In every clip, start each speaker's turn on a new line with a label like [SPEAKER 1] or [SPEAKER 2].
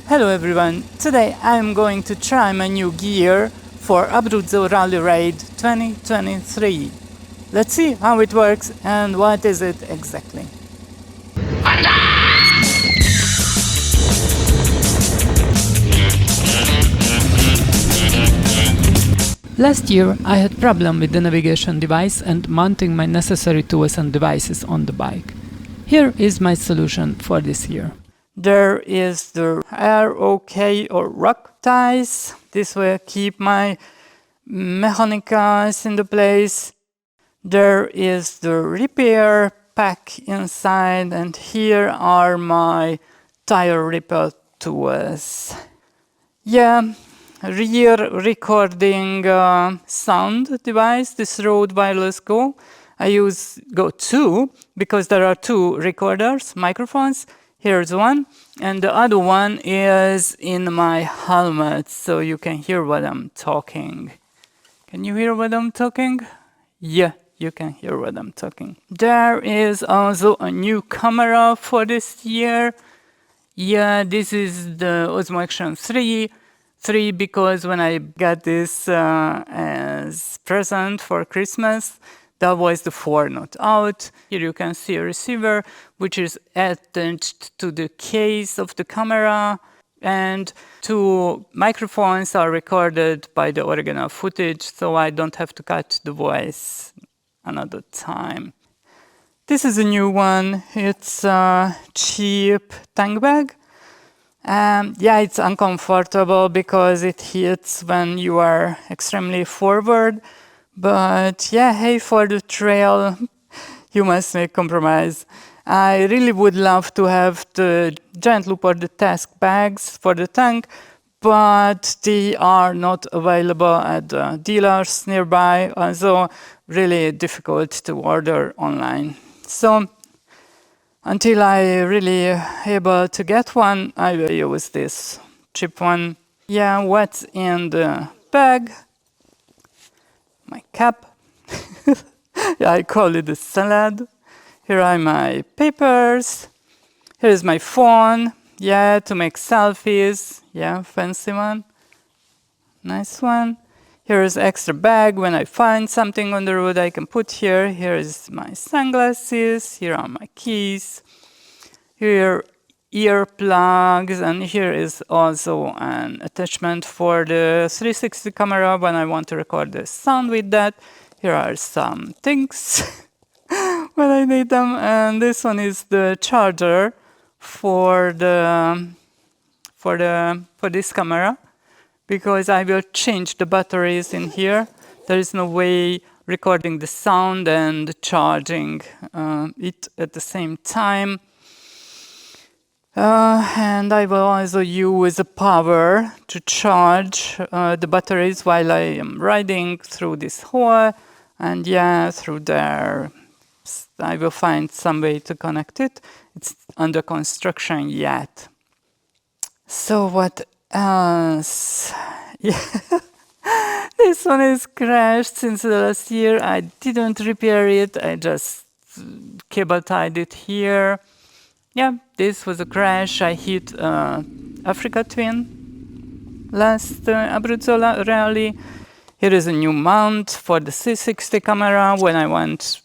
[SPEAKER 1] Hello everyone, today I'm going to try my new gear for Abruzzo Rally Raid 2023. Let's see how it works and what is it exactly. Last year I had problem with the navigation device and mounting my necessary tools and devices on the bike. Here is my solution for this year. There is the ROK or rock ties. This will keep my mechanicals in the place. There is the repair pack inside, and here are my tire repair tools. Yeah, rear recording sound device, this Rode Wireless Go. I use Go 2 because there are two recorders, microphones. Here's one, and the other one is in my helmet, so you can hear what I'm talking. Can you hear what I'm talking? Yeah, you can hear what I'm talking. There is also a new camera for this year. Yeah, this is the Osmo Action 3 because when I got this as present for Christmas, that was the 4 not out. Here you can see a receiver which is attached to the case of the camera, and two microphones are recorded by the original footage, so I don't have to cut the voice another time. This is a new one. It's a cheap tank bag. Yeah, it's uncomfortable because it hits when you are extremely forward. But yeah, hey, for the trail, you must make compromise. I really would love to have the giant loop or the task bags for the tank, but they are not available at the dealers nearby, also really difficult to order online. So until I really able to get one, I will use this cheap one. Yeah, what's in the bag? My cap. Yeah, I call it a salad. Here are my papers. Here's my phone. Yeah, to make selfies. Yeah, fancy one. Nice one. Here's extra bag. When I find something on the road, I can put here. Here is my sunglasses. Here are my keys. Here earplugs, and here is also an attachment for the 360 camera when I want to record the sound with that. Here are some things when I need them, and this one is the charger for this camera, because I will change the batteries in here. There is no way recording the sound and charging it at the same time. And I will also use the power to charge the batteries while I am riding through this hole. And yeah, through there, I will find some way to connect it. It's under construction yet. So what else? Yeah. This one is crashed since the last year. I didn't repair it. I just cable tied it here. Yeah, this was a crash. I hit Africa Twin last Abruzzo Rally. Here is a new mount for the 360 camera when I want,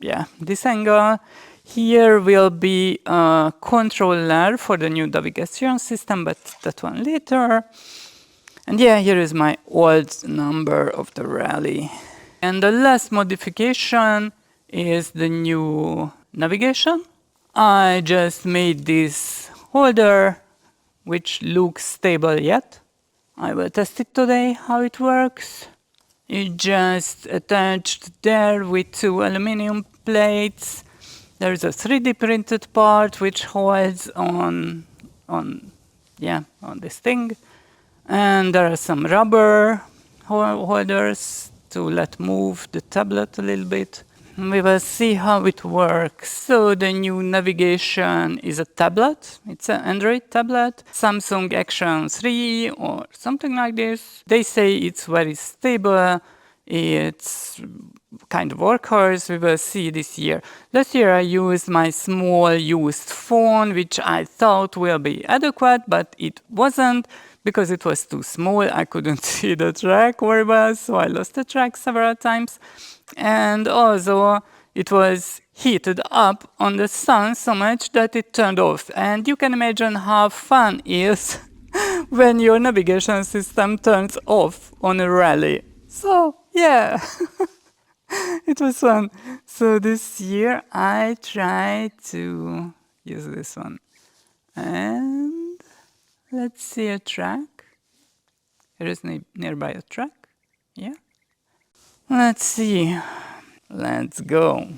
[SPEAKER 1] yeah, this angle. Here will be a controller for the new navigation system, but that one later. And yeah, here is my old number of the rally. And the last modification is the new navigation. I just made this holder, which looks stable yet. I will test it today, how it works. It just attached there with two aluminum plates. There's a 3D printed part which holds on this thing. And there are some rubber holders to let move the tablet a little bit. We will see how it works. So the new navigation is a tablet. It's an Android tablet, Samsung Action 3 or something like this. They say it's very stable. It's kind of workhorse. We will see this year. Last year I used my small used phone, which I thought will be adequate, but it wasn't because it was too small. I couldn't see the track very well, so I lost the track several times. And also it was heated up on the sun so much that it turned off. And you can imagine how fun it is when your navigation system turns off on a rally. So, yeah, it was fun. So this year I tried to use this one. And let's see a track. Here is nearby a track. Yeah. Let's see. Let's go.